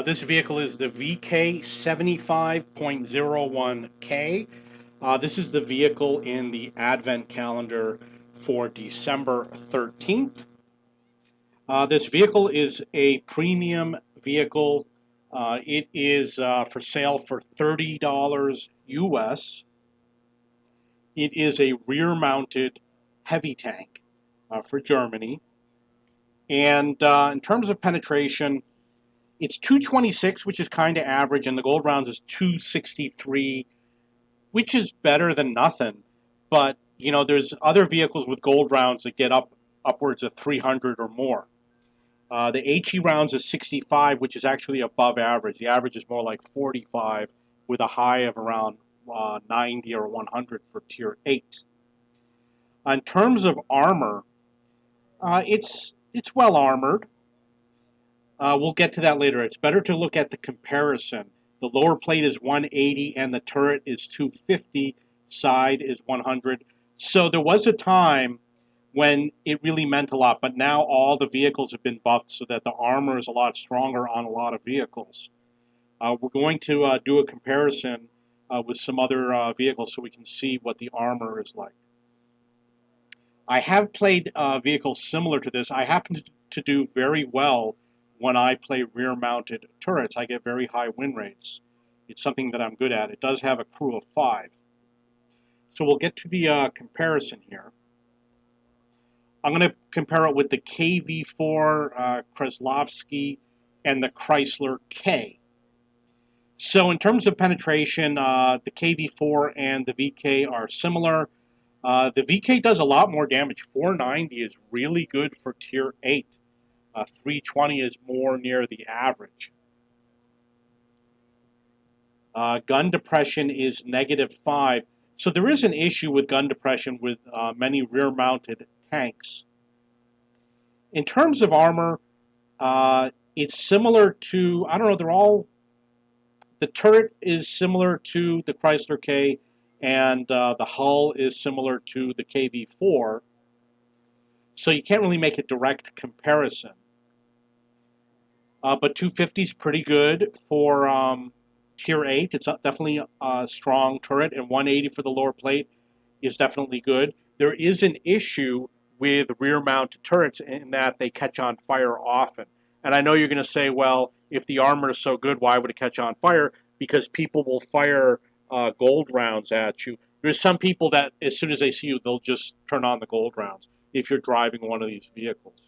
This vehicle is the VK 75.01K. This is the vehicle in the Advent calendar for December 13th. This vehicle is a premium vehicle. It is for sale for $30 US. It is a rear-mounted heavy tank for Germany. And in terms of penetration, it's 226, which is kind of average, and the gold rounds is 263, which is better than nothing. But you know, there's other vehicles with gold rounds that get upwards of 300 or more. The HE rounds is 65, which is actually above average. The average is more like 45, with a high of around 90 or 100 for Tier 8. In terms of armor, it's well armored. We'll get to that later. It's better to look at the comparison. The lower plate is 180 and the turret is 250, side is 100. So there was a time when it really meant a lot, but now all the vehicles have been buffed so that the armor is a lot stronger on a lot of vehicles. We're going to do a comparison with some other vehicles so we can see what the armor is like. I have played vehicles similar to this. I happen to do very well when I play rear-mounted turrets. I get very high win rates. It's something that I'm good at. It does have a crew of 5. So we'll get to the comparison here. I'm going to compare it with the KV4 Kreslowski and the Chrysler K. So in terms of penetration, the KV4 and the VK are similar. The VK does a lot more damage. 490 is really good for Tier 8. 320 is more near the average. Gun depression is -5. So there is an issue with gun depression with many rear-mounted tanks. In terms of armor, it's similar to, I don't know, the turret is similar to the Chrysler K, and the hull is similar to the KV4. So you can't really make a direct comparison. But 250 is pretty good for Tier 8. It's definitely a strong turret, and 180 for the lower plate is definitely good. There is an issue with rear-mounted turrets in that they catch on fire often. And I know you're going to say, well, if the armor is so good, why would it catch on fire? Because people will fire gold rounds at you. There's some people that as soon as they see you, they'll just turn on the gold rounds if you're driving one of these vehicles.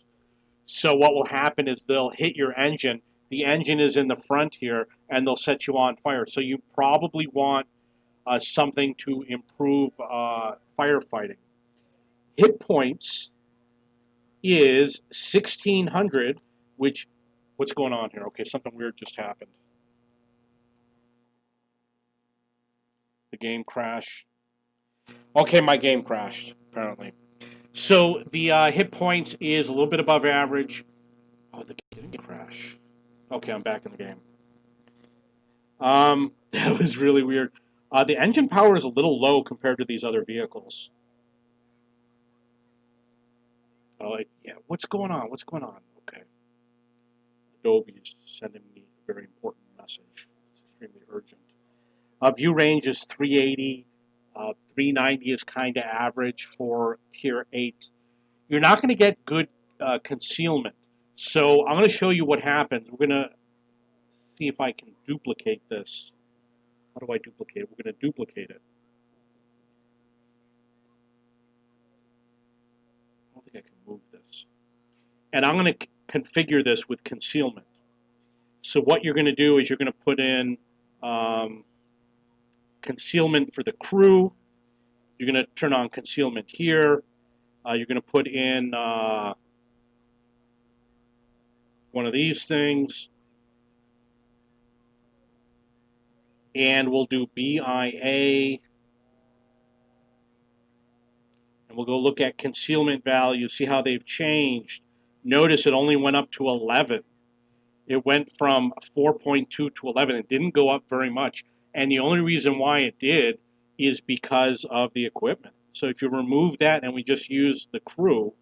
So what will happen is they'll hit your engine. The engine is in the front here, and they'll set you on fire. So you probably want something to improve firefighting. Hit points is 1,600, which, what's going on here? Okay, something weird just happened. The game crashed. Okay, my game crashed, apparently. So the hit points is a little bit above average. Oh, the game didn't crash. Okay, I'm back in the game. That was really weird. The engine power is a little low compared to these other vehicles. Yeah, what's going on? What's going on? Okay. Adobe is sending me a very important message. It's extremely urgent. View range is 380. 390 is kind of average for Tier 8. You're not going to get good concealment. So I'm going to show you what happens. We're going to see if I can duplicate this. How do I duplicate it? We're going to duplicate it. I don't think I can move this. And I'm going to configure this with concealment. So what you're going to do is you're going to put in concealment for the crew. You're going to turn on concealment here. You're going to put in one of these things. And we'll do BIA. And we'll go look at concealment values, see how they've changed. Notice it only went up to 11. It went from 4.2 to 11. It didn't go up very much. And the only reason why it did is because of the equipment. So if you remove that and we just use the crew,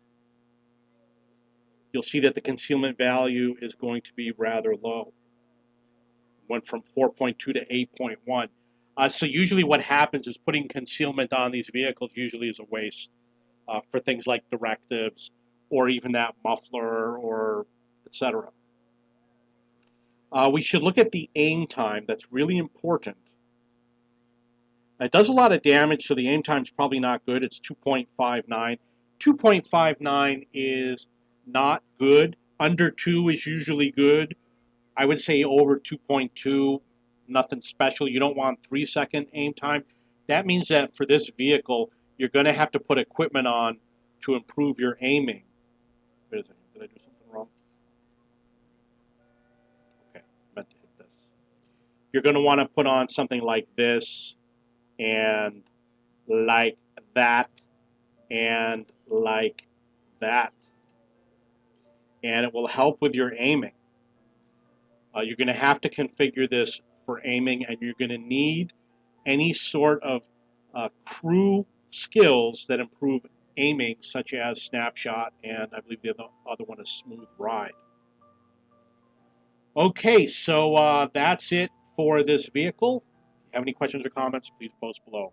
you'll see that the concealment value is going to be rather low. Went from 4.2 to 8.1. So usually what happens is putting concealment on these vehicles usually is a waste for things like directives or even that muffler or etc. We should look at the aim time. That's really important. It does a lot of damage, so the aim time is probably not good. It's 2.59. 2.59 is not good. Under 2 is usually good. I would say over 2.2, nothing special. You don't want 3-second aim time. That means that for this vehicle, you're going to have to put equipment on to improve your aiming. Wait a second, did I do something wrong? Okay, I meant to hit this. You're going to want to put on something like this and like that and like that. And it will help with your aiming. You're going to have to configure this for aiming, and you're going to need any sort of crew skills that improve aiming, such as snapshot, and I believe the other one is smooth ride. Okay, so that's it for this vehicle. If you have any questions or comments, please post below.